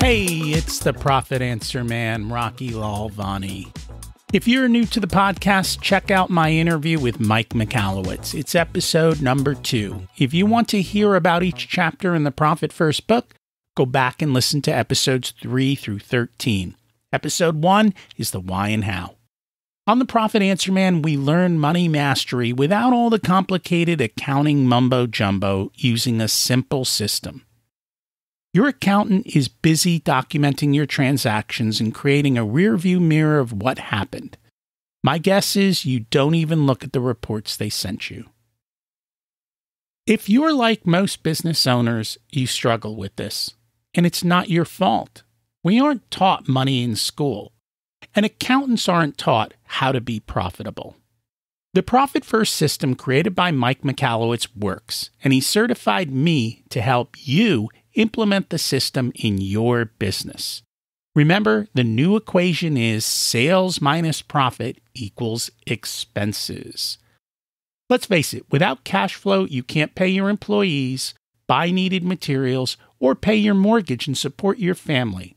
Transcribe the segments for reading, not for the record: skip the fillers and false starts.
Hey, it's the Profit Answer Man, Rocky Lalvani. If you're new to the podcast, check out my interview with Mike Michalowicz. It's episode number 2. If you want to hear about each chapter in the Profit First book, go back and listen to episodes 3 through 13. Episode 1 is the why and how. On the Profit Answer Man, we learn money mastery without all the complicated accounting mumbo-jumbo using a simple system. Your accountant is busy documenting your transactions and creating a rearview mirror of what happened. My guess is you don't even look at the reports they sent you. If you're like most business owners, you struggle with this, and it's not your fault. We aren't taught money in school, and accountants aren't taught how to be profitable. The Profit First system created by Mike Michalowicz works, and he certified me to help you implement the system in your business. Remember, the new equation is sales minus profit equals expenses. Let's face it, without cash flow, you can't pay your employees, buy needed materials, or pay your mortgage and support your family.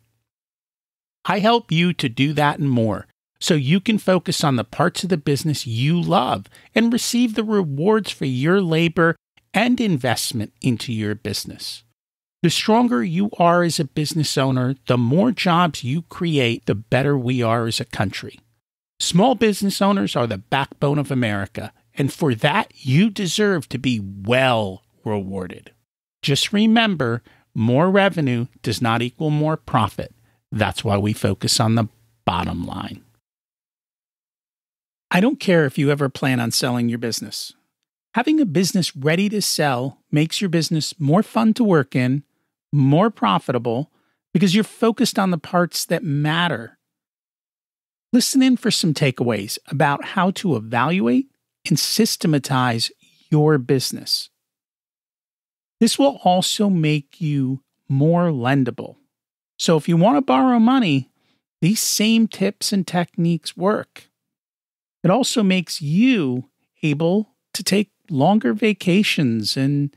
I help you to do that and more, so you can focus on the parts of the business you love and receive the rewards for your labor and investment into your business. The stronger you are as a business owner, the more jobs you create, the better we are as a country. Small business owners are the backbone of America, and for that, you deserve to be well rewarded. Just remember, more revenue does not equal more profit. That's why we focus on the bottom line. I don't care if you ever plan on selling your business. Having a business ready to sell makes your business more fun to work in, more profitable, because you're focused on the parts that matter. Listen in for some takeaways about how to evaluate and systematize your business. This will also make you more lendable. So if you want to borrow money, these same tips and techniques work. It also makes you able to take longer vacations and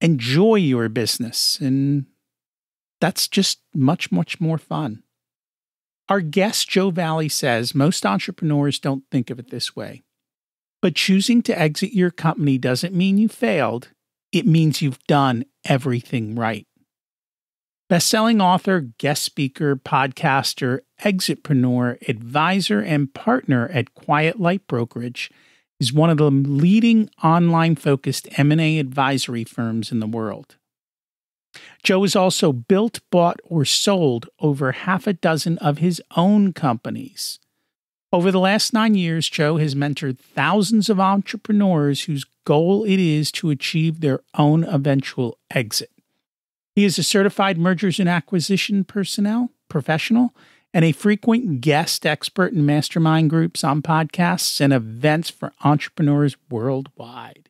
enjoy your business, and that's just much, much more fun. Our guest, Joe Valley, says most entrepreneurs don't think of it this way. But choosing to exit your company doesn't mean you failed. It means you've done everything right. Best-selling author, guest speaker, podcaster, exitpreneur, advisor, and partner at Quiet Light Brokerage is one of the leading online-focused M&A advisory firms in the world. Joe has also built, bought, or sold over half a dozen of his own companies. Over the last 9 years, Joe has mentored thousands of entrepreneurs whose goal it is to achieve their own eventual exit. He is a certified mergers and acquisition professional, and a frequent guest expert in mastermind groups on podcasts and events for entrepreneurs worldwide.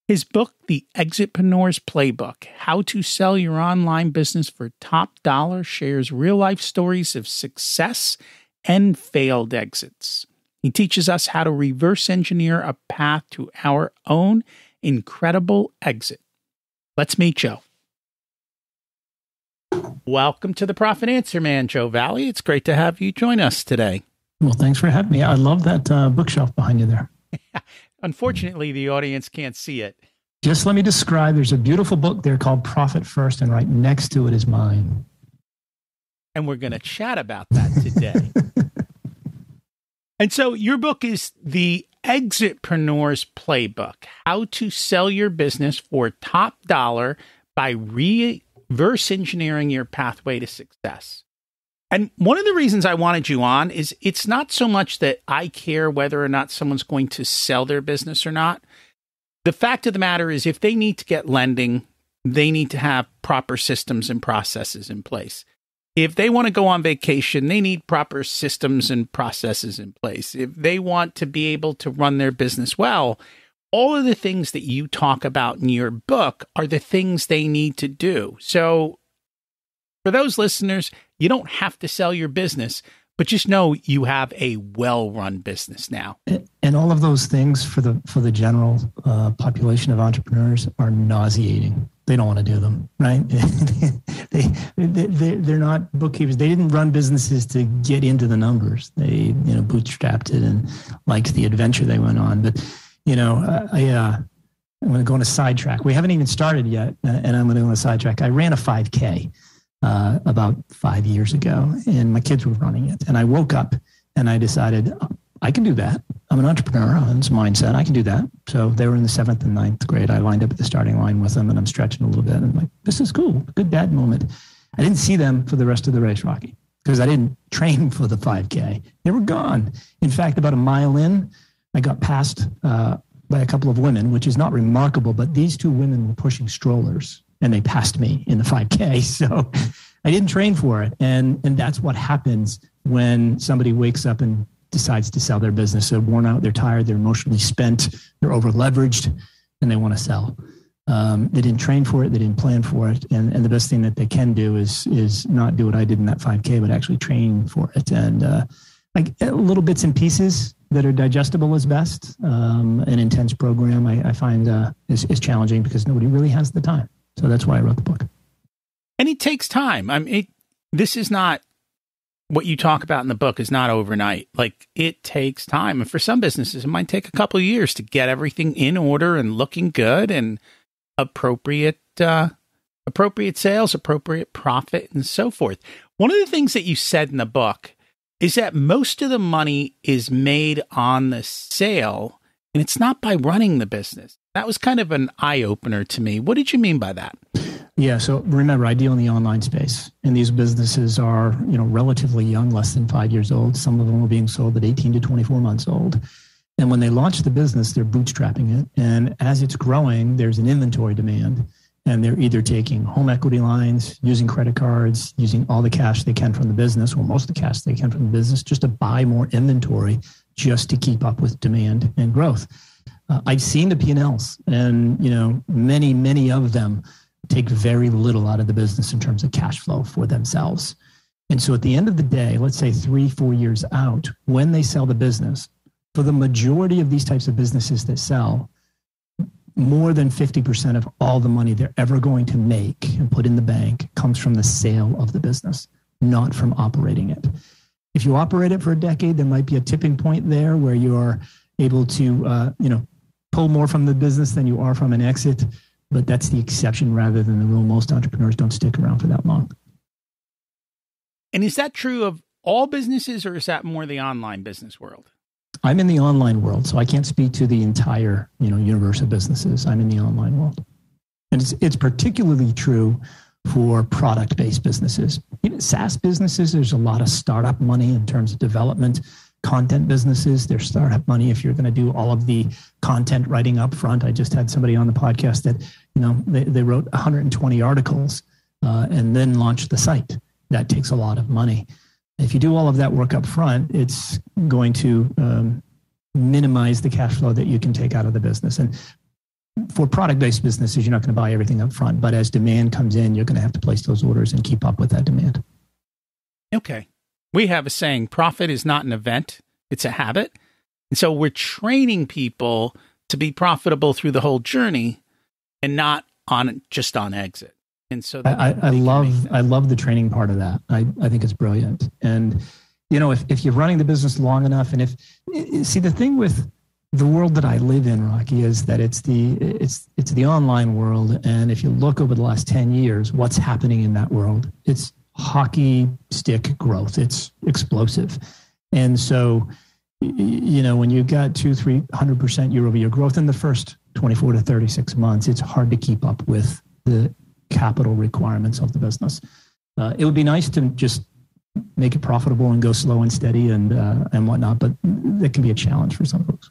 His book, The Exitpreneur's Playbook, How to Sell Your Online Business for Top Dollar, shares real-life stories of success and failed exits. He teaches us how to reverse engineer a path to our own incredible exit. Let's meet Joe. Welcome to the Profit Answer Man, Joe Valley. It's great to have you join us today. Well, thanks for having me. I love that bookshelf behind you there. Unfortunately, the audience can't see it. Just let me describe. There's a beautiful book there called Profit First, and right next to it is mine. And we're going to chat about that today. And so your book is The Exitpreneur's Playbook, How to Sell Your Business for Top Dollar by Reverse Engineering Your Pathway to Success. And one of the reasons I wanted you on is it's not so much that I care whether or not someone's going to sell their business or not. The fact of the matter is if they need to get lending, they need to have proper systems and processes in place. If they want to go on vacation, they need proper systems and processes in place. If they want to be able to run their business well, all of the things that you talk about in your book are the things they need to do. So for those listeners, you don't have to sell your business, but just know you have a well-run business now. And all of those things for the general population of entrepreneurs are nauseating. They don't want to do them, right? They're not bookkeepers. They didn't run businesses to get into the numbers. They, bootstrapped it and liked the adventure they went on. But, I'm going to go on a sidetrack. We haven't even started yet, and I'm going to go on a sidetrack. I ran a 5K about 5 years ago, and my kids were running it. And I woke up and I decided, I can do that. I'm an entrepreneur. I'm this mindset. I can do that. So they were in the 7th and 9th grade. I lined up at the starting line with them, and I'm stretching a little bit. And I'm like, this is cool. Good dad moment. I didn't see them for the rest of the race, Rocky, because I didn't train for the 5K. They were gone. In fact, about a mile in, I got passed by a couple of women, which is not remarkable, but these two women were pushing strollers and they passed me in the 5K. So I didn't train for it. And that's what happens when somebody wakes up and decides to sell their business. They're worn out, they're tired, they're emotionally spent, they're over leveraged, and they want to sell. They didn't train for it. They didn't plan for it. And the best thing that they can do is not do what I did in that 5K, but actually train for it. And like little bits and pieces that are digestible is best. An intense program I find is challenging because nobody really has the time. So that's why I wrote the book. And it takes time. I mean, this is not what you talk about in the book is not overnight. Like it takes time. And for some businesses, it might take a couple of years to get everything in order and looking good and appropriate sales, appropriate profit, and so forth. One of the things that you said in the book is that most of the money is made on the sale, and it's not by running the business. That was kind of an eye-opener to me. What did you mean by that? Yeah, so remember, I deal in the online space, and these businesses are, relatively young, less than 5 years old. Some of them are being sold at 18 to 24 months old. And when they launch the business, they're bootstrapping it. And as it's growing, there's an inventory demand. And they're either taking home equity lines, using credit cards, using all the cash they can from the business, or most of the cash they can from the business, just to buy more inventory, just to keep up with demand and growth. I've seen the P&Ls, and many, many of them take very little out of the business in terms of cash flow for themselves. And so at the end of the day, let's say 3-4 years out, when they sell the business, for the majority of these types of businesses that sell, more than 50% of all the money they're ever going to make and put in the bank comes from the sale of the business, not from operating it. If you operate it for a decade, there might be a tipping point there where you are able to, pull more from the business than you are from an exit. But that's the exception rather than the rule. Most entrepreneurs don't stick around for that long. And is that true of all businesses, or is that more the online business world? I'm in the online world, so I can't speak to the entire, universe of businesses. I'm in the online world. And it's particularly true for product-based businesses. SaaS businesses, there's a lot of startup money in terms of development. Content businesses, there's startup money if you're going to do all of the content writing up front. I just had somebody on the podcast that, they wrote 120 articles and then launched the site. That takes a lot of money. If you do all of that work up front, it's going to minimize the cash flow that you can take out of the business. And for product-based businesses, you're not going to buy everything up front, but as demand comes in, you're going to have to place those orders and keep up with that demand. Okay. We have a saying, profit is not an event, it's a habit. And so we're training people to be profitable through the whole journey and not just on exit. And so I love the training part of that. I think it's brilliant. And, if you're running the business long enough, and the thing with the world that I live in, Rocky, is that it's the online world. And if you look over the last 10 years, what's happening in that world, it's hockey stick growth. It's explosive. And so, when you've got 200-300% year-over-year growth in the first 24 to 36 months, it's hard to keep up with the capital requirements of the business. It would be nice to just make it profitable and go slow and steady and whatnot, but that can be a challenge for some folks.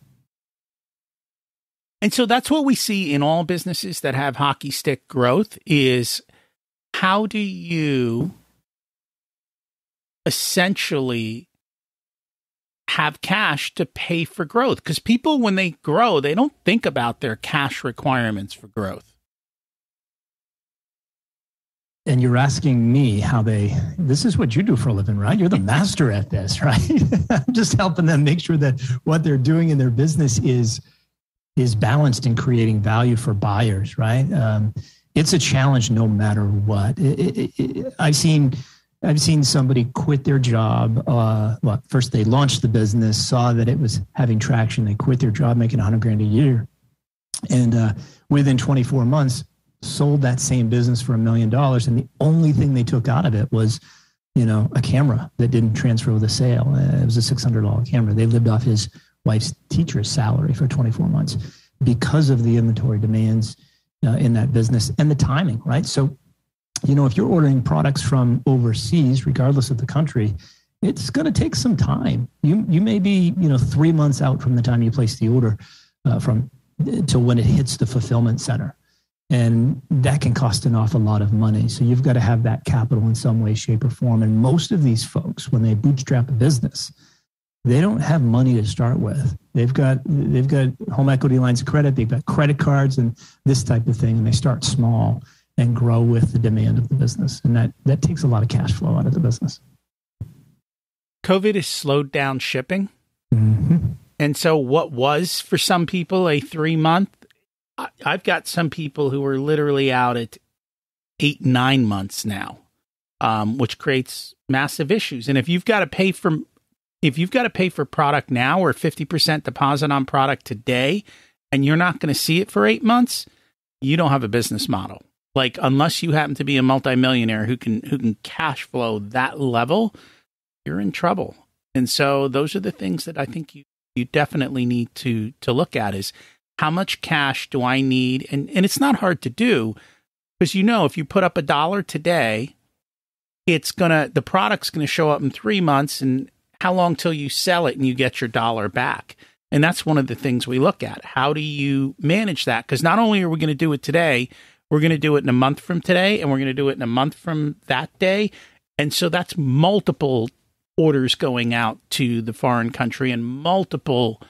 And so that's what we see in all businesses that have hockey stick growth is how do you essentially have cash to pay for growth? Because people, when they grow, they don't think about their cash requirements for growth. And you're asking me this is what you do for a living, right? You're the master at this, right? I'm just helping them make sure that what they're doing in their business is balanced and creating value for buyers, right? it's a challenge no matter what. I've seen somebody quit their job. First they launched the business, saw that it was having traction. They quit their job, making $100,000 a year. And within 24 months, sold that same business for $1 million. And the only thing they took out of it was, a camera that didn't transfer with a sale. It was a $600 camera. They lived off his wife's teacher's salary for 24 months because of the inventory demands in that business and the timing, right? So, if you're ordering products from overseas, regardless of the country, it's going to take some time. You may be, 3 months out from the time you place the order till when it hits the fulfillment center. And that can cost an awful lot of money. So you've got to have that capital in some way, shape, or form. And most of these folks, when they bootstrap a business, they don't have money to start with. They've got home equity lines of credit, they've got credit cards and this type of thing. And they start small and grow with the demand of the business. And that takes a lot of cash flow out of the business. COVID has slowed down shipping. Mm-hmm. And so what was for some people a 3-month, I've got some people who are literally out at 8-9 months now, which creates massive issues. And if you've got to pay for product now or 50% deposit on product today, and you're not going to see it for 8 months, you don't have a business model. Like, unless you happen to be a multimillionaire who can cash flow that level, you're in trouble. And so those are the things that I think you definitely need to look at is, how much cash do I need? And it's not hard to do because, if you put up $1 today, the product's going to show up in 3 months, and how long till you sell it and you get your $1 back? And that's one of the things we look at. How do you manage that? Because not only are we going to do it today, we're going to do it in a month from today, and we're going to do it in a month from that day. And so that's multiple orders going out to the foreign country and multiple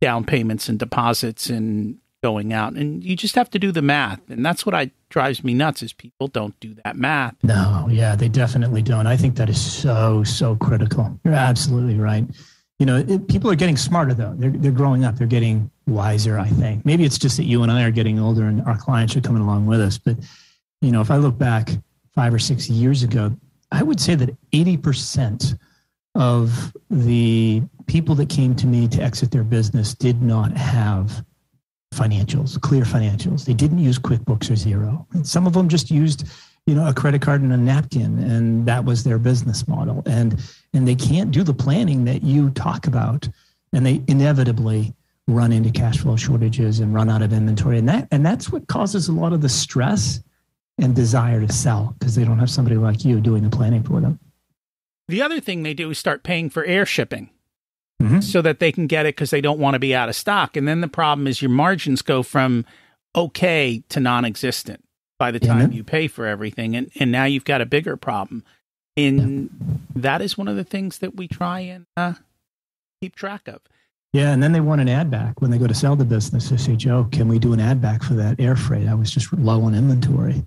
down payments and deposits and going out. And you just have to do the math. And that's what drives me nuts is people don't do that math. No, yeah, they definitely don't. I think that is so critical. You're absolutely right. People are getting smarter though. They're growing up. They're getting wiser, I think. Maybe it's just that you and I are getting older and our clients are coming along with us. But, if I look back 5 or 6 years ago, I would say that 80% of the people that came to me to exit their business did not have clear financials. They didn't use QuickBooks or Xero. And some of them just used, a credit card and a napkin, and that was their business model. And they can't do the planning that you talk about, and they inevitably run into cash flow shortages and run out of inventory. And that's what causes a lot of the stress and desire to sell, because they don't have somebody like you doing the planning for them. The other thing they do is start paying for air shipping so that they can get it because they don't want to be out of stock. And then the problem is your margins go from okay to non-existent by the time you pay for everything. And now you've got a bigger problem. And that is one of the things that we try and keep track of. Yeah, and then they want an ad back when they go to sell the business. They say, Joe, can we do an ad back for that air freight? I was just low on inventory.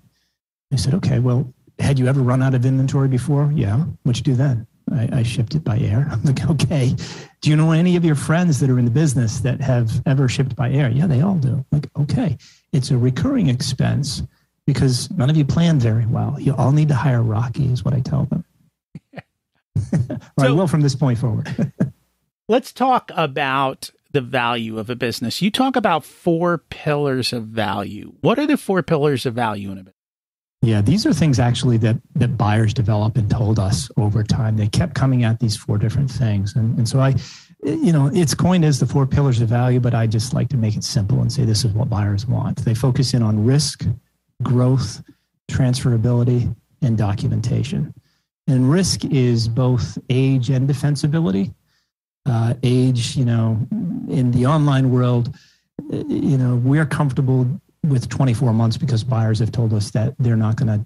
I said, okay, well, had you ever run out of inventory before? Yeah. What'd you do then? I shipped it by air. I'm like, okay. Do you know any of your friends that are in the business that have ever shipped by air? Yeah, they all do. I'm like, okay. It's a recurring expense because none of you planned very well. You all need to hire Rocky is what I tell them. Or I will from this point forward. Let's talk about the value of a business. You talk about 4 pillars of value. What are the 4 pillars of value in a business? Yeah, these are things actually that buyers develop and told us over time. They kept coming at these 4 different things. And so it's coined as the 4 pillars of value, but I just like to make it simple and say this is what buyers want. They focus in on risk, growth, transferability, and documentation. And risk is both age and defensibility. Age, in the online world, we're comfortable with 24 months because buyers have told us that they're not going to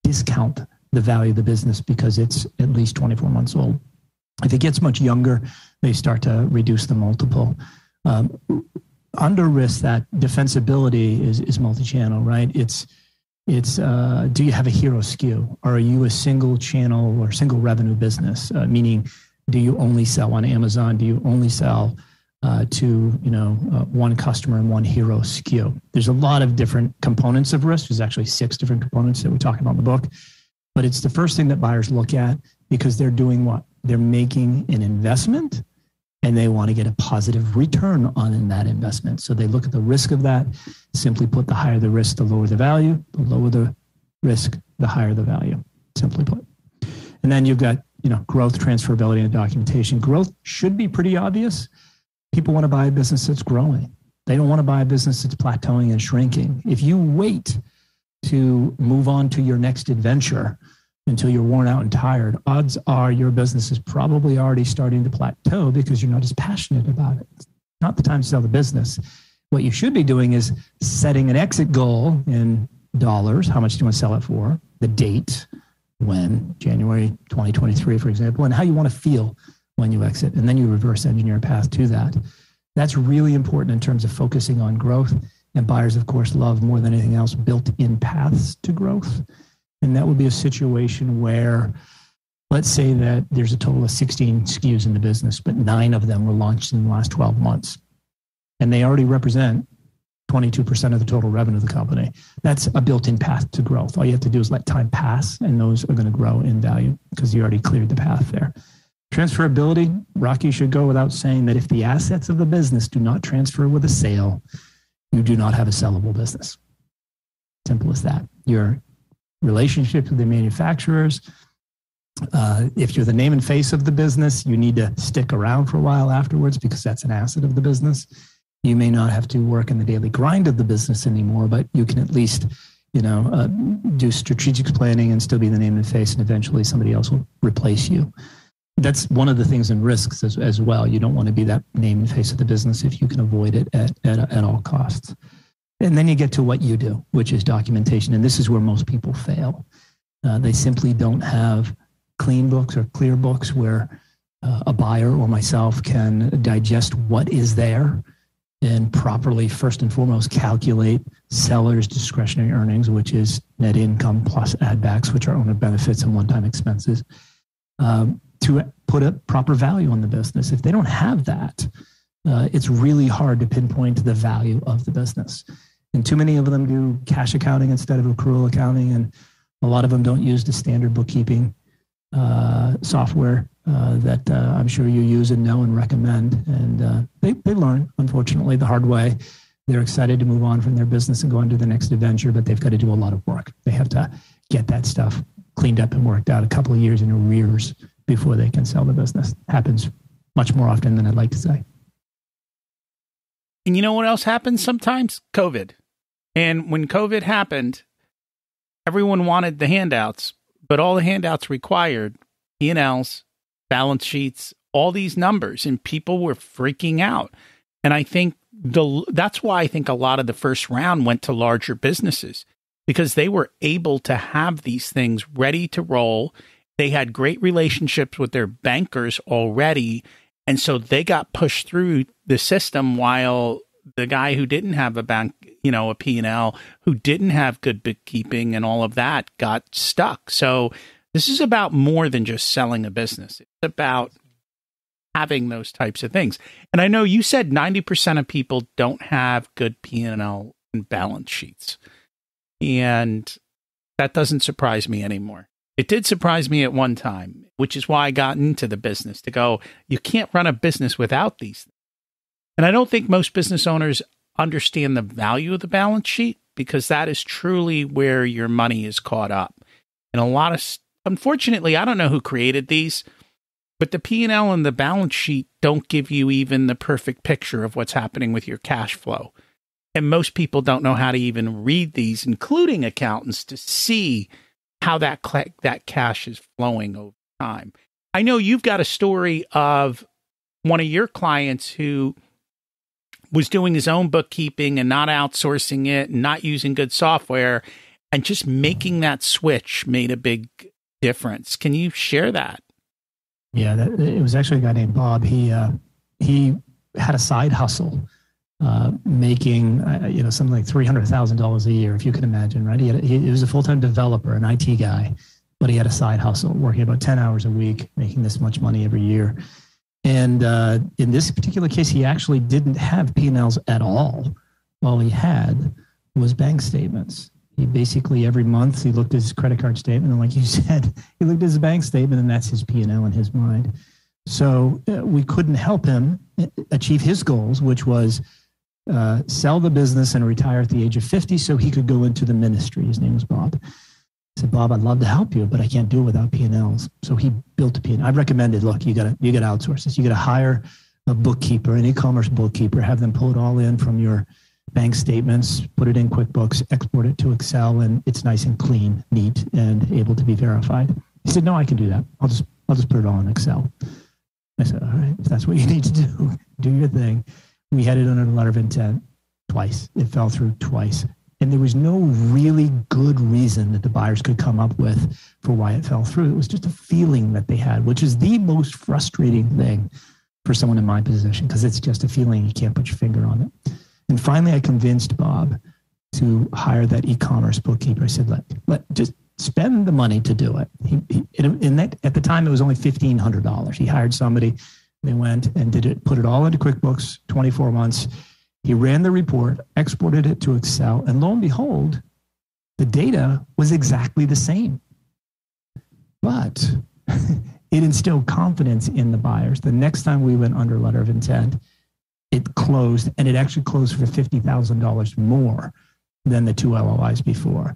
discount the value of the business because it's at least 24 months old. If it gets much younger, they start to reduce the multiple. Under risk, that defensibility is multi-channel, right? It's do you have a hero SKU? Or are you a single channel or single revenue business? Meaning, do you only sell on Amazon? Do you only sell to one customer and one hero SKU. There's a lot of different components of risk. There's actually 6 different components that we talk about in the book. But it's the first thing that buyers look at because they're doing what? They're making an investment and they want to get a positive return on that investment. So they look at the risk of that. Simply put, the higher the risk, the lower the value. The lower the risk, the higher the value, simply put. And then you've got growth, transferability, and documentation. Growth should be pretty obvious. People want to buy a business that's growing. They don't want to buy a business that's plateauing and shrinking. If you wait to move on to your next adventure until you're worn out and tired, odds are your business is probably already starting to plateau because you're not as passionate about it. It's not the time to sell the business. What you should be doing is setting an exit goal in dollars. How much do you want to sell it for? The date, when, January 2023, for example, and how you want to feel when you exit. And then you reverse engineer a path to that. That's really important in terms of focusing on growth. And buyers, of course, love more than anything else built-in paths to growth. And that would be a situation where, let's say that there's a total of 16 SKUs in the business, but 9 of them were launched in the last 12 months. And they already represent 22% of the total revenue of the company. That's a built-in path to growth. All you have to do is let time pass, and those are going to grow in value because you already cleared the path there. Transferability, Rocky should go without saying that if the assets of the business do not transfer with a sale, you do not have a sellable business. Simple as that. Your relationships with the manufacturers, if you're the name and face of the business, you need to stick around for a while afterwards because that's an asset of the business. You may not have to work in the daily grind of the business anymore, but you can at least, do strategic planning and still be the name and face, and eventually somebody else will replace you. That's one of the things in risks as well. You don't want to be that name and face of the business if you can avoid it at all costs. And then you get to what you do, which is documentation. And this is where most people fail. They simply don't have clean books or clear books where a buyer or myself can digest what is there and properly, first and foremost, calculate seller's discretionary earnings, which is net income plus add backs, which are owner benefits and one-time expenses, to put a proper value on the business. If they don't have that, it's really hard to pinpoint the value of the business. And too many of them do cash accounting instead of accrual accounting. And a lot of them don't use the standard bookkeeping software that I'm sure you use and know and recommend. And they learn, unfortunately, the hard way. They're excited to move on from their business and go on to the next adventure, but they've got to do a lot of work. They have to get that stuff cleaned up and worked out a couple of years in arrears before they can sell the business. Happens much more often than I'd like to say. And you know what else happens sometimes? COVID. And when COVID happened, everyone wanted the handouts, but all the handouts required P&Ls, balance sheets, all these numbers, and people were freaking out. And I think that's why I think a lot of the first round went to larger businesses, because they were able to have these things ready to roll. They had great relationships with their bankers already. And so they got pushed through the system while the guy who didn't have a bank, a P&L, who didn't have good bookkeeping and all of that got stuck. So this is about more than just selling a business. It's about having those types of things. And I know you said 90% of people don't have good P&L and balance sheets. And that doesn't surprise me anymore. It did surprise me at one time, which is why I got into the business, to go, you can't run a business without these things. And I don't think most business owners understand the value of the balance sheet, because that is truly where your money is caught up. And unfortunately, I don't know who created these, but the P&L and the balance sheet don't give you even the perfect picture of what's happening with your cash flow. And most people don't know how to even read these, including accountants, to see how that cash is flowing over time. I know you've got a story of one of your clients who was doing his own bookkeeping and not outsourcing it and not using good software, and just making that switch made a big difference. Can you share that? Yeah, it was actually a guy named Bob. He had a side hustle, making something like $300,000 a year, if you can imagine, right? He was a full-time developer, an IT guy, but he had a side hustle, working about 10 hours a week, making this much money every year. And in this particular case, he actually didn't have P&Ls at all. All he had was bank statements. He basically, every month, he looked at his credit card statement. And like you said, he looked at his bank statement, and that's his P&L in his mind. So we couldn't help him achieve his goals, which was sell the business and retire at the age of 50 so he could go into the ministry. His name was Bob. I said, Bob, I'd love to help you, but I can't do it without P&Ls. So he built a P&L. I recommended, look, you got to outsource this. You got to hire a bookkeeper, an e-commerce bookkeeper, have them pull it all in from your bank statements, put it in QuickBooks, export it to Excel, and it's nice and clean, neat, and able to be verified. He said, no, I can do that. I'll just put it all in Excel. I said, all right, if that's what you need to do, do your thing. We had it under the letter of intent twice. It fell through twice. And there was no really good reason that the buyers could come up with for why it fell through. It was just a feeling that they had, which is the most frustrating thing for someone in my position, because it's just a feeling. You can't put your finger on it. And finally, I convinced Bob to hire that e-commerce bookkeeper. I said, let just spend the money to do it. At the time, it was only $1,500. He hired somebody. They went and did it, put it all into QuickBooks, 24 months. He ran the report, exported it to Excel, and lo and behold, the data was exactly the same. But it instilled confidence in the buyers. The next time we went under letter of intent, it closed, and it actually closed for $50,000 more than the two LOIs before.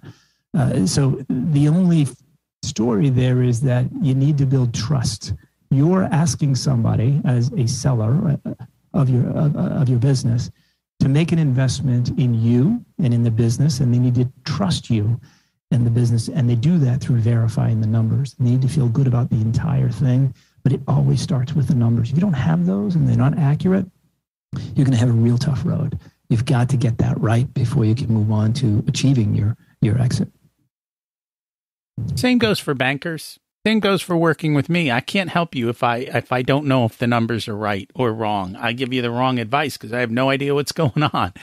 So the only story there is that you need to build trust. You're asking somebody as a seller of your business to make an investment in you and in the business, and they need to trust you and the business. And they do that through verifying the numbers. They need to feel good about the entire thing, but it always starts with the numbers. If you don't have those and they're not accurate, you're going to have a real tough road. You've got to get that right before you can move on to achieving your exit. Same goes for bankers. Same goes for working with me. I can't help you if I don't know if the numbers are right or wrong. I give you the wrong advice because I have no idea what's going on.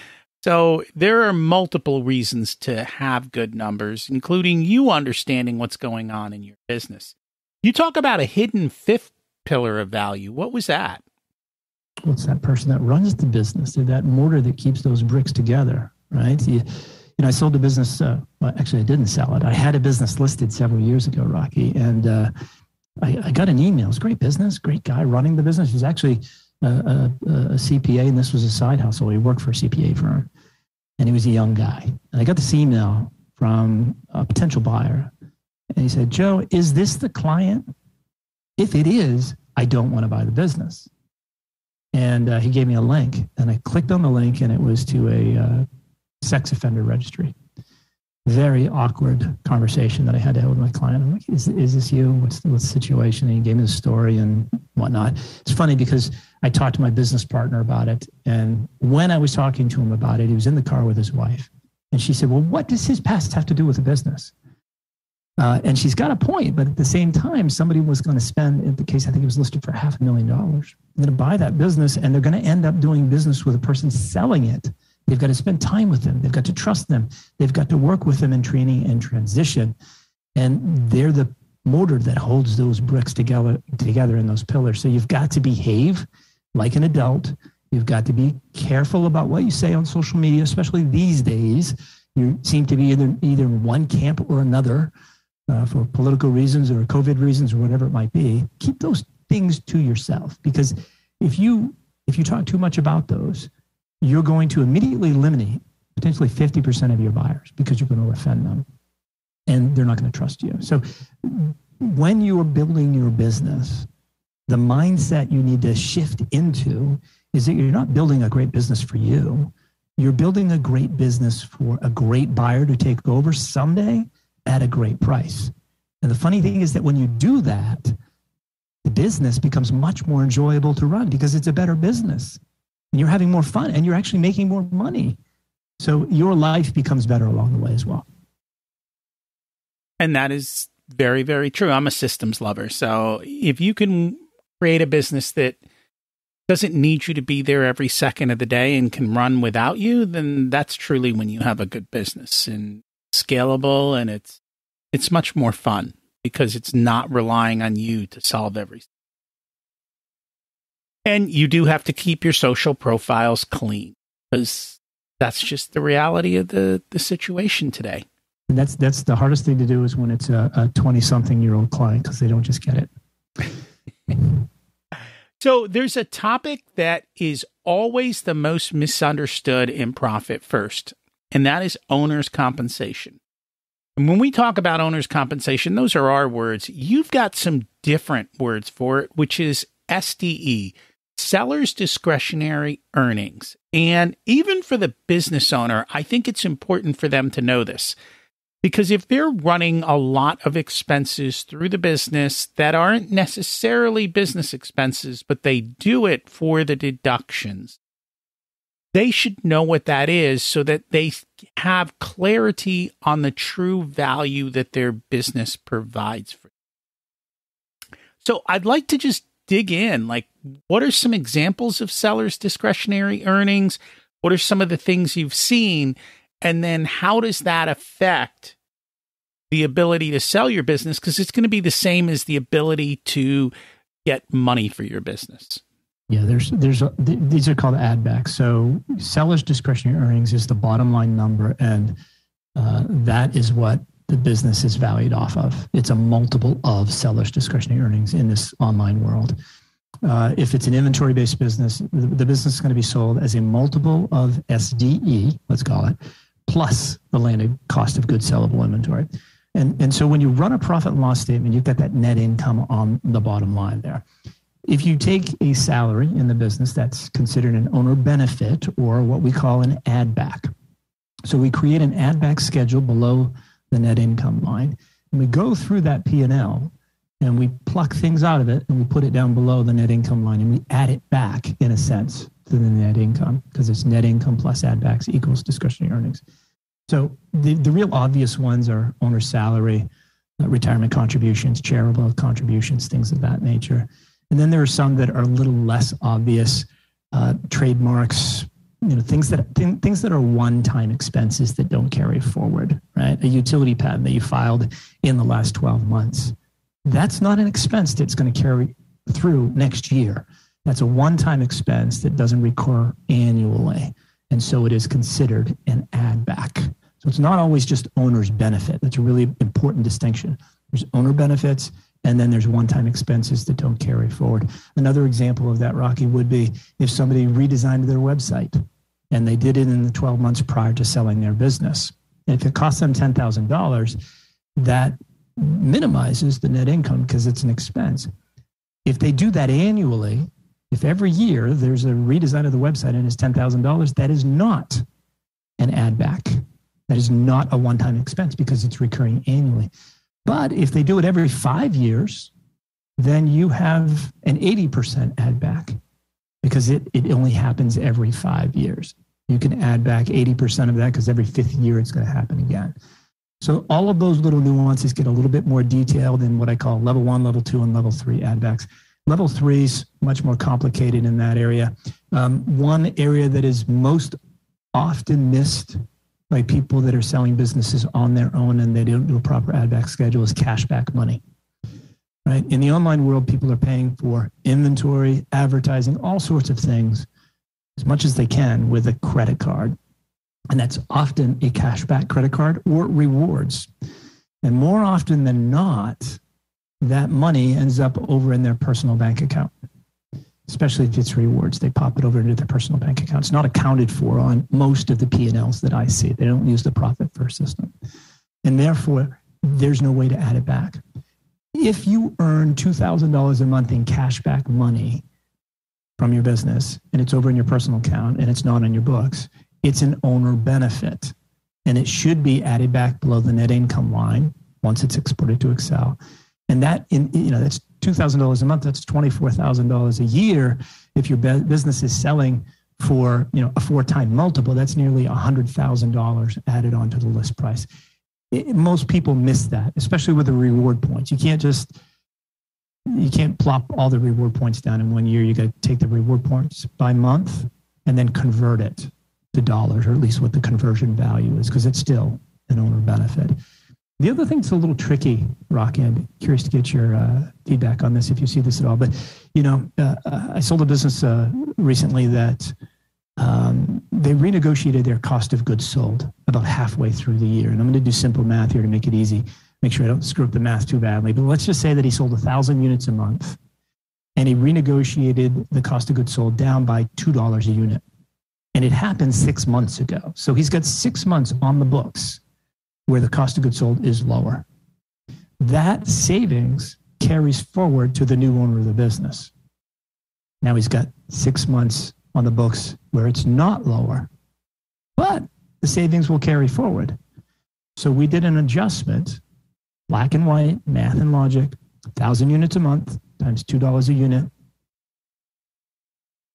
So there are multiple reasons to have good numbers, including you understanding what's going on in your business. You talk about a hidden fifth pillar of value. What was that? Well, it's that person that runs the business. They're that mortar that keeps those bricks together, right? I sold a business. Well, actually, I didn't sell it. I had a business listed several years ago, Rocky, and I got an email. It was a great business, great guy running the business. He was actually a CPA, and this was a side hustle. He worked for a CPA firm, and he was a young guy. And I got this email from a potential buyer, and he said, Joe, is this the client? If it is, I don't want to buy the business. And he gave me a link, and I clicked on the link, and it was to a sex offender registry. Very awkward conversation that I had to have with my client. I'm like, is this you? What's the situation? And he gave me the story and whatnot. It's funny because I talked to my business partner about it. And when I was talking to him about it, he was in the car with his wife. And she said, well, what does his past have to do with the business? And she's got a point, but at the same time, somebody was going to spend, in the case, I think it was listed for $500,000. They're going to buy that business, and they're going to end up doing business with a person selling it. They've got to spend time with them. They've got to trust them. They've got to work with them in training and transition. And they're the mortar that holds those bricks together in those pillars. So you've got to behave like an adult. You've got to be careful about what you say on social media, especially these days. You seem to be either in one camp or another for political reasons or COVID reasons or whatever it might be. Keep those things to yourself, because if you talk too much about those, you're going to immediately eliminate potentially 50% of your buyers because you're going to offend them and they're not going to trust you. So when you are building your business, the mindset you need to shift into is that you're not building a great business for you. You're building a great business for a great buyer to take over someday at a great price. And the funny thing is that when you do that, the business becomes much more enjoyable to run because it's a better business. And you're having more fun and you're actually making more money. So your life becomes better along the way as well. And that is very, very true. I'm a systems lover. So if you can create a business that doesn't need you to be there every second of the day and can run without you, then that's truly when you have a good business and scalable, and it's much more fun because it's not relying on you to solve everything. And you do have to keep your social profiles clean because that's just the reality of the situation today. And that's the hardest thing to do is when it's a 20-something-year-old client because they don't just get it. So there's a topic that is always the most misunderstood in Profit First, and that is owner's compensation. And when we talk about owner's compensation, those are our words. You've got some different words for it, which is SDE, seller's discretionary earnings. And even for the business owner, I think it's important for them to know this. Because if they're running a lot of expenses through the business that aren't necessarily business expenses, but they do it for the deductions, they should know what that is so that they have clarity on the true value that their business provides for them. So I'd like to just dig in, like, what are some examples of sellers' discretionary earnings? What are some of the things you've seen? And then how does that affect the ability to sell your business? Because it's going to be the same as the ability to get money for your business. Yeah, these are called add backs. So seller's discretionary earnings is the bottom line number, and that is what the business is valued off of. It's a multiple of seller's discretionary earnings in this online world. If it's an inventory-based business, the business is going to be sold as a multiple of SDE, let's call it, plus the landed cost of goods sellable inventory. And so when you run a profit and loss statement, you've got that net income on the bottom line there. If you take a salary in the business, that's considered an owner benefit or what we call an add back. So we create an add back schedule below the net income line, and we go through that P&L and we pluck things out of it and we put it down below the net income line and we add it back in a sense to the net income because it's net income plus add backs equals discretionary earnings. So the real obvious ones are owner's salary, retirement contributions, charitable contributions, things of that nature. And then there are some that are a little less obvious, trademarks, things that are one-time expenses that don't carry forward, right? A utility patent that you filed in the last 12 months. That's not an expense that's going to carry through next year. That's a one-time expense that doesn't recur annually. And so it is considered an add back. So it's not always just owner's benefit. That's a really important distinction. There's owner benefits, and then there's one-time expenses that don't carry forward. Another example of that, Rocky, would be if somebody redesigned their website and they did it in the 12 months prior to selling their business. And if it costs them $10,000, that minimizes the net income because it's an expense. If they do that annually, if every year there's a redesign of the website and it's $10,000, that is not an add back. That is not a one-time expense because it's recurring annually. But if they do it every 5 years, then you have an 80% add back because it only happens every 5 years. You can add back 80% of that because every 5th year it's going to happen again. So all of those little nuances get a little bit more detailed in what I call level 1, level 2, and level 3 add backs. Level 3 is much more complicated in that area. One area that is most often missed by people that are selling businesses on their own and they don't do a proper add back schedule is cashback money. Right? In the online world, people are paying for inventory, advertising, all sorts of things as much as they can with a credit card. And that's often a cashback credit card or rewards. And more often than not, that money ends up over in their personal bank account, especially if it's rewards. They pop it over into their personal bank account. It's not accounted for on most of the P&Ls that I see. They don't use the Profit First system. And therefore, there's no way to add it back. If you earn $2,000 a month in cashback money from your business and it's over in your personal account and it's not on your books, it's an owner benefit. And it should be added back below the net income line once it's exported to Excel. And that, that's $2,000 a month. That's $24,000 a year. If your business is selling for, a 4-time multiple, that's nearly $100,000 added onto the list price. Most people miss that, especially with the reward points. You can't plop all the reward points down in 1 year. You got to take the reward points by month and then convert it to dollars, or at least what the conversion value is, because it's still an owner benefit. The other thing that's a little tricky, Rocky, I'm curious to get your feedback on this if you see this at all. But, I sold a business recently that they renegotiated their cost of goods sold about halfway through the year. And I'm going to do simple math here to make it easy, make sure I don't screw up the math too badly. But let's just say that he sold 1,000 units a month and he renegotiated the cost of goods sold down by $2 a unit. And it happened 6 months ago. So he's got 6 months on the books where the cost of goods sold is lower. That savings carries forward to the new owner of the business. Now he's got 6 months on the books where it's not lower, but the savings will carry forward. So we did an adjustment, black and white, math and logic, 1,000 units a month times $2 a unit,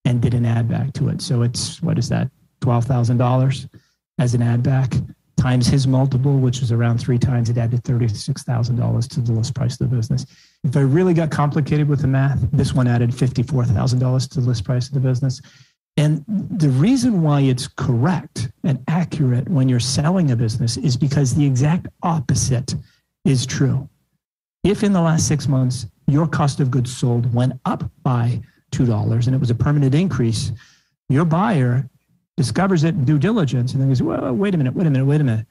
and did an add back to it. So it's, what is that, $12,000 as an add back, times his multiple, which is around 3 times, it added $36,000 to the list price of the business. If I really got complicated with the math, this one added $54,000 to the list price of the business. And the reason why it's correct and accurate when you're selling a business is because the exact opposite is true. If in the last 6 months, your cost of goods sold went up by $2 and it was a permanent increase, your buyer discovers it in due diligence and then goes, well, wait a minute.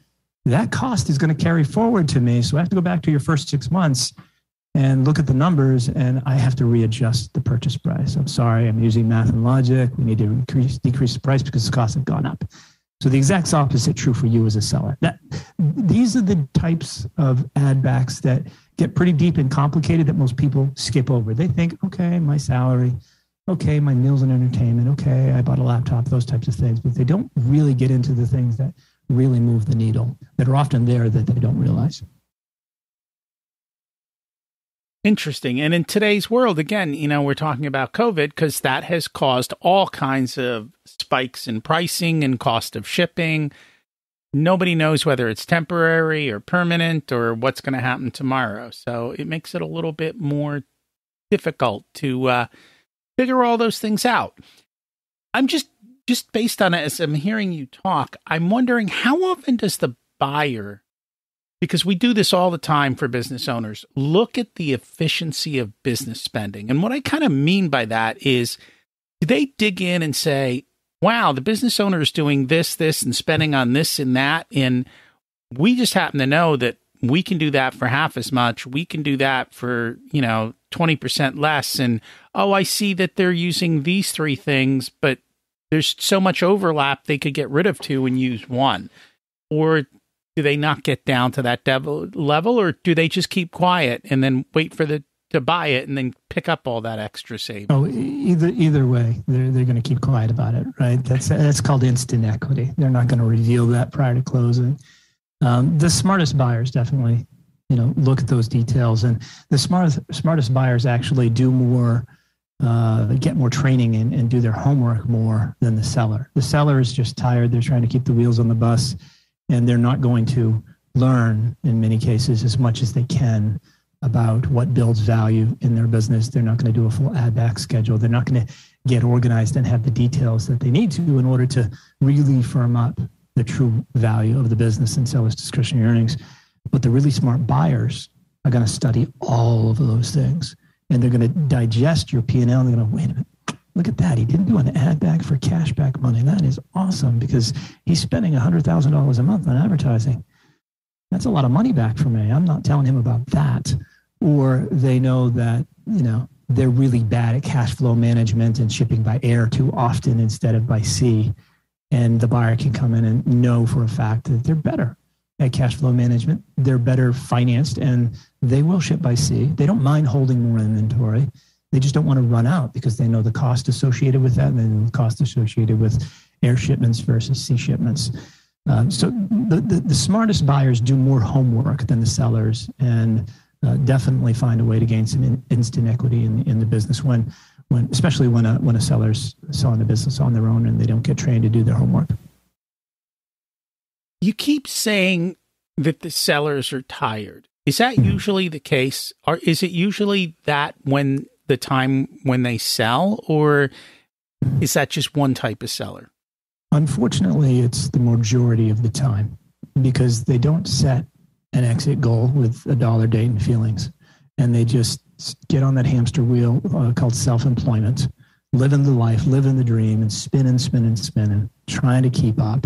That cost is going to carry forward to me. So I have to go back to your first 6 months and look at the numbers, and I have to readjust the purchase price. I'm sorry, I'm using math and logic. We need to decrease the price because the costs have gone up. So the exact opposite true for you as a seller. These are the types of add backs that get pretty deep and complicated that most people skip over. They think, okay, my salary, okay, my meals and entertainment, okay, I bought a laptop, those types of things. But they don't really get into the things that really move the needle, that are often there that they don't realize. Interesting. And in today's world, again, we're talking about COVID because that has caused all kinds of spikes in pricing and cost of shipping. Nobody knows whether it's temporary or permanent or what's going to happen tomorrow. So it makes it a little bit more difficult to figure all those things out. I'm just based on it, as I'm hearing you talk, I'm wondering how often does the buyer, because we do this all the time for business owners, look at the efficiency of business spending. And what I kind of mean by that is, do they dig in and say, wow, the business owner is doing this, and spending on this and that, and we just happen to know that we can do that for half as much. We can do that for, 20% less. And, oh, I see that they're using these 3 things, but there's so much overlap, they could get rid of 2 and use 1. Or do they not get down to that level, or do they just keep quiet and then wait for to buy it and then pick up all that extra savings? Oh, either way, they're going to keep quiet about it, right? That's called instant equity. They're not going to reveal that prior to closing. The smartest buyers definitely, look at those details, and the smartest buyers actually do more, get more training and do their homework more than the seller. The seller is just tired. They're trying to keep the wheels on the bus, and they're not going to learn, in many cases, as much as they can about what builds value in their business. They're not going to do a full add back schedule. They're not going to get organized and have the details that they need to in order to really firm up the true value of the business and seller's discretionary earnings. But the really smart buyers are going to study all of those things, and they're going to digest your P&L, and they're going to, wait a minute, look at that. He didn't do an add back for cash back money. That is awesome, because he's spending $100,000 a month on advertising. That's a lot of money back for me. I'm not telling him about that. Or they know that, they're really bad at cash flow management and shipping by air too often instead of by sea. And the buyer can come in and know for a fact that they're better at cash flow management. They're better financed, and they will ship by sea. They don't mind holding more inventory. They just don't want to run out because they know the cost associated with that, and then the cost associated with air shipments versus sea shipments. So the smartest buyers do more homework than the sellers, and definitely find a way to gain some instant equity in the business when especially when a seller's selling the business on their own and they don't get trained to do their homework. You keep saying that the sellers are tired. Is that usually the case? Or is it usually that when they sell, or is that just one type of seller? Unfortunately, it's the majority of the time, because they don't set an exit goal with a dollar, date, and feelings. And they just get on that hamster wheel called self-employment, living the life, living the dream, and spinning, trying to keep up.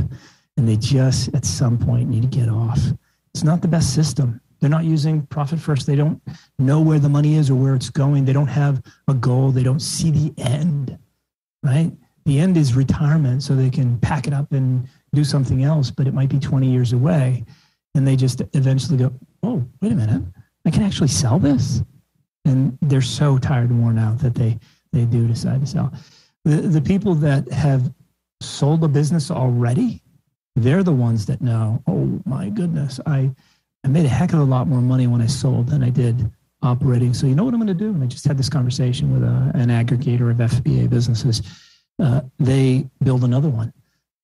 And they just, at some point, need to get off. It's not the best system. They're not using profit first. They don't know where the money is or where it's going. They don't have a goal. They don't see the end, right? The end is retirement, so they can pack it up and do something else, but it might be 20 years away. And they just eventually go, oh, wait a minute, I can actually sell this? And they're so tired and worn out that they do decide to sell. The people that have sold a business already, they're the ones that know, oh my goodness, I made a heck of a lot more money when I sold than I did operating. So you know what I'm going to do? And I just had this conversation with an aggregator of FBA businesses. They build another one.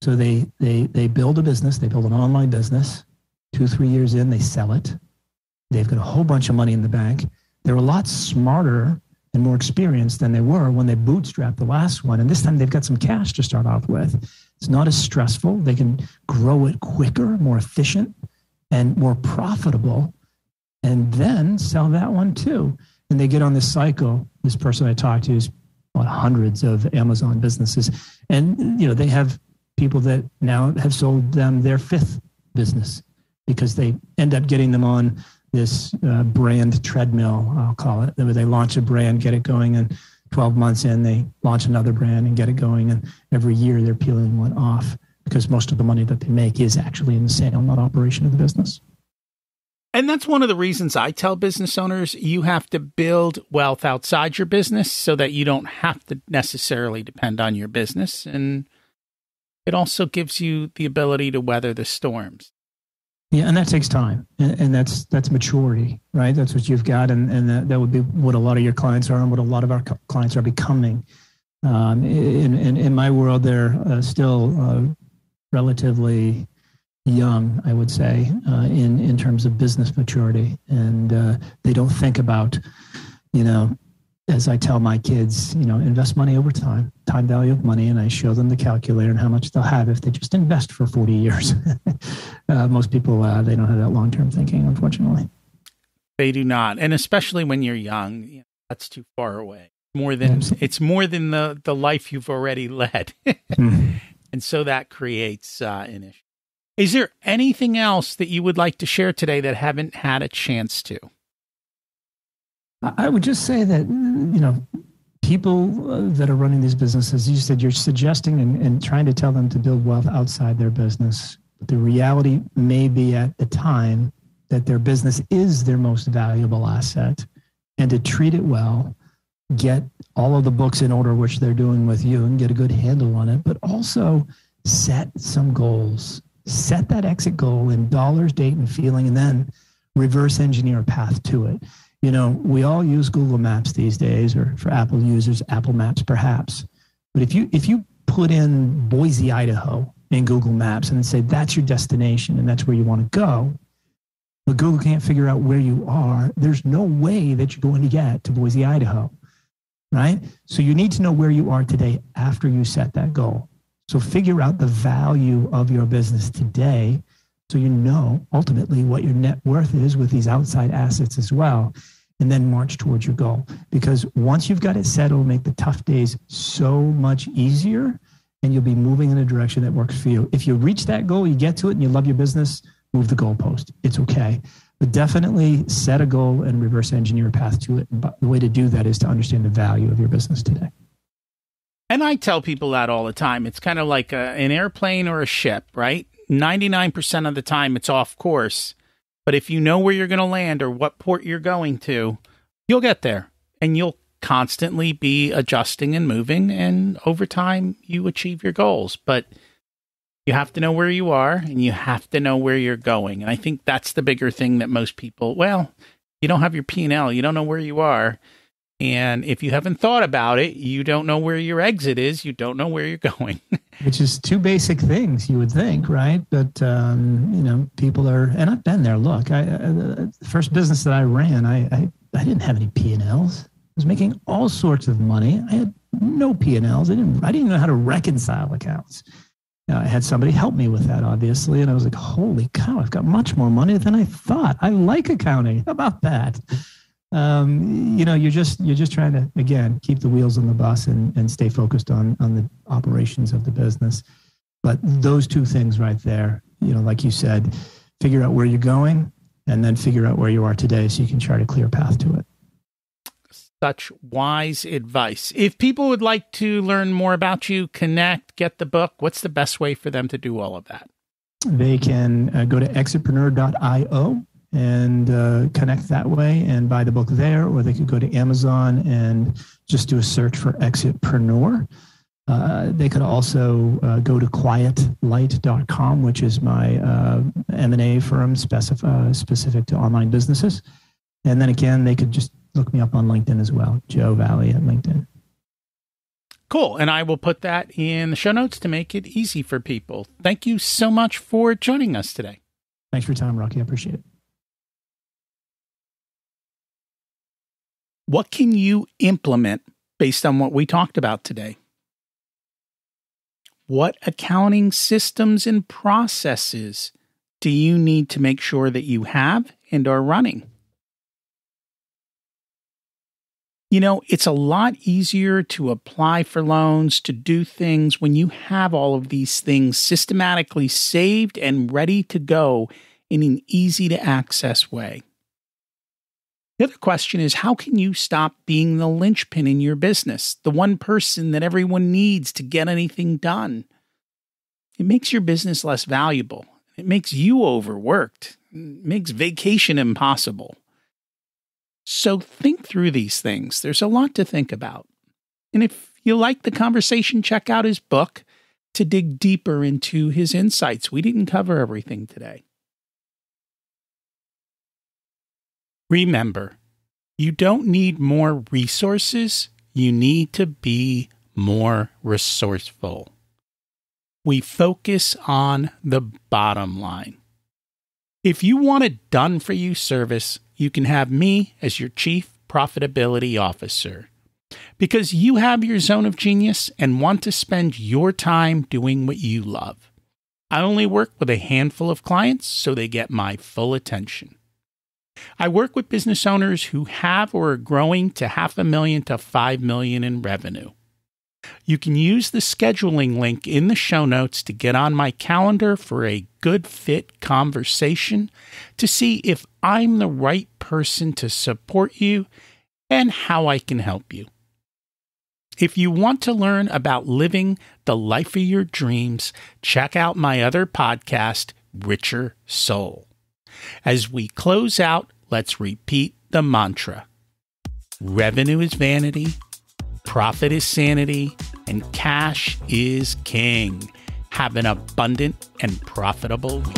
So they build a business, they build an online business. 2-3 years in, they sell it. They've got a whole bunch of money in the bank. They're a lot smarter and more experienced than they were when they bootstrapped the last one. And this time they've got some cash to start off with. It's not as stressful. They can grow it quicker, more efficient, and more profitable, and then sell that one too. And they get on this cycle. This person I talked to is about hundreds of Amazon businesses. And, you know, they have people that now have sold them their fifth business because they end up getting them on this brand treadmill, I'll call it, where they launch a brand, get it going, and 12 months in, they launch another brand and get it going. And every year they're peeling one off because most of the money that they make is actually in the sale, not operation of the business. And that's one of the reasons I tell business owners you have to build wealth outside your business so that you don't have to necessarily depend on your business. And it also gives you the ability to weather the storms. Yeah, and that takes time, and that's maturity, right? That's what you've got, and that would be what a lot of your clients are, and what a lot of our clients are becoming. In my world, they're still relatively young, I would say, in terms of business maturity, and they don't think about, you know, as I tell my kids, you know, invest money over time value of money, and I show them the calculator and how much they'll have if they just invest for 40 years. Most people, they don't have that long-term thinking, unfortunately. They do not. And especially when you're young, you know, that's too far away. It's more than the life you've already led. And so that creates an issue. Is there anything else that you would like to share today that haven't had a chance to? I would just say that, you know, people that are running these businesses, you said you're suggesting and trying to tell them to build wealth outside their business. But the reality may be at the time that their business is their most valuable asset, and to treat it well, get all of the books in order, which they're doing with you, and get a good handle on it, but also set some goals. Set that exit goal in dollars, date, and feeling, and then reverse engineer a path to it. You know, we all use Google Maps these days, or for Apple users, Apple Maps perhaps. But if you put in Boise, Idaho in Google Maps and say that's your destination and that's where you want to go, but Google can't figure out where you are, there's no way that you're going to get to Boise, Idaho, right? So you need to know where you are today after you set that goal. So figure out the value of your business today, so you know ultimately what your net worth is with these outside assets as well, and then march towards your goal. Because once you've got it set, it'll make the tough days so much easier, and you'll be moving in a direction that works for you. If you reach that goal, you get to it, and you love your business, move the goalpost. It's okay. But definitely set a goal and reverse engineer a path to it. But the way to do that is to understand the value of your business today. And I tell people that all the time. It's kind of like an airplane or a ship, right? 99% of the time it's off course. But if you know where you're going to land or what port you're going to, you'll get there. And you'll constantly be adjusting and moving. And over time, you achieve your goals. But you have to know where you are, and you have to know where you're going. And I think that's the bigger thing that most people, well, you don't have your P&L. You don't know where you are. And if you haven't thought about it, you don't know where your exit is. You don't know where you're going. Which is two basic things, you would think, right? But, you know, people are, and I've been there. Look, the first business that I ran, I didn't have any P&Ls. I was making all sorts of money. I had no P&Ls. I didn't even know how to reconcile accounts. I had somebody help me with that, obviously. And I was like, holy cow, I've got much more money than I thought. I like accounting. How about that? You're just trying to, again, keep the wheels on the bus and stay focused on the operations of the business. But those two things right there, like you said, figure out where you're going and then figure out where you are today so you can chart a clear path to it. Such wise advice. If people would like to learn more about you, connect, get the book, what's the best way for them to do all of that? They can go to exitpreneur.io and connect that way and buy the book there, or they could go to Amazon and just do a search for Exitpreneur. They could also go to quietlight.com, which is my M&A firm specific to online businesses. And then again, they could just look me up on LinkedIn as well, Joe Valley at LinkedIn. Cool. And I will put that in the show notes to make it easy for people. Thank you so much for joining us today. Thanks for your time, Rocky. I appreciate it. What can you implement based on what we talked about today? What accounting systems and processes do you need to make sure that you have and are running? It's a lot easier to apply for loans, to do things when you have all of these things systematically saved and ready to go in an easy to access way. The other question is, how can you stop being the linchpin in your business, the one person that everyone needs to get anything done? It makes your business less valuable. It makes you overworked. It makes vacation impossible. So think through these things. There's a lot to think about. And if you like the conversation, check out his book to dig deeper into his insights. We didn't cover everything today. Remember, you don't need more resources. You need to be more resourceful. We focus on the bottom line. If you want a done-for-you service, you can have me as your Chief Profitability Officer because you have your zone of genius and want to spend your time doing what you love. I only work with a handful of clients, so they get my full attention. I work with business owners who have or are growing to $500,000 to $5 million in revenue. You can use the scheduling link in the show notes to get on my calendar for a good fit conversation to see if I'm the right person to support you and how I can help you. If you want to learn about living the life of your dreams, check out my other podcast, Richer Soul. As we close out, let's repeat the mantra. Revenue is vanity. Profit is sanity, and cash is king. Have an abundant and profitable week.